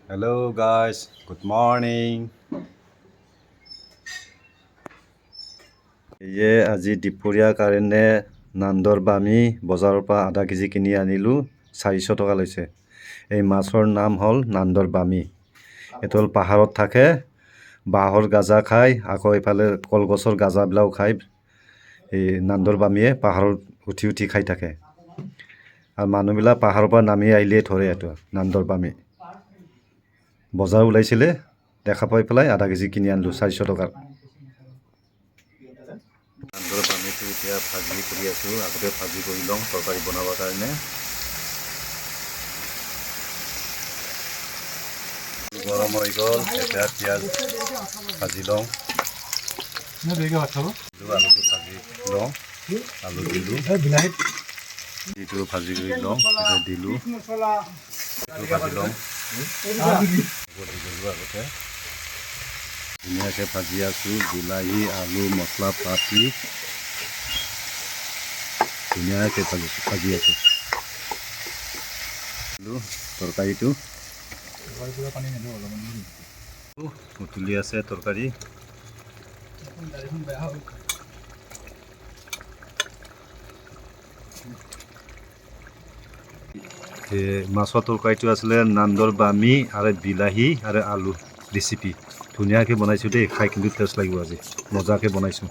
Hello guys, good morning. আজি দুপৰীয়াৰ কাৰণে নান্দৰ বামি বজাৰৰ পৰা আধা কেজি কিনি আনিলোঁ 400 টকা লৈছে। এই মাছৰ নাম হ'ল নান্দৰ বামি। এইটো হ'ল পাহাৰত থাকে, বাঁহৰ গাজা খায়, আকৌ এইফালে কলগছৰ গাজাবিলাও খায়। এই নান্দৰ বামিয়ে পাহাৰত উঠি উঠি খাই থাকে। আৰু মানুহবিলাক পাহাৰৰ পৰা নামি আহিলেই ধৰে এইটো নান্দৰ বামি। বজাৰ ওলাইছিলে, দেখা পাই পেলাই আধা কেজি কিনি আনিলোঁ 400 টকাৰ। নান্দৰ বামিটো এতিয়া ভাজি কৰি আছোঁ, আগতে ভাজি কৰি লওঁ তৰকাৰী বনাবৰ কাৰণে। গৰম হৈ গ'ল, এতিয়া পিঁয়াজ ভাজি লওঁ। আলুটো ভাজি লওঁ, আলু দিলোঁ, এইটো ভাজি কৰি লওঁ, এতিয়া দিলোঁ, ভাজি লওঁ, দিলোঁ আগতে। ধুনীয়াকৈ ভাজি আছোঁ, বিলাহী আলু মছলা পাতি ধুনীয়াকৈ ভাজি আছোঁ। তৰকাৰীটো উতলি আছে তৰকাৰী। মাছৰ তৰকাৰীটো আছিলে নান্দৰ বামি আৰু বিলাহী আৰু আলু ৰেচিপি। ধুনীয়াকৈ বনাইছোঁ দেই, খাই কিন্তু টেষ্ট লাগিব আজি, মজাকৈ বনাইছোঁ।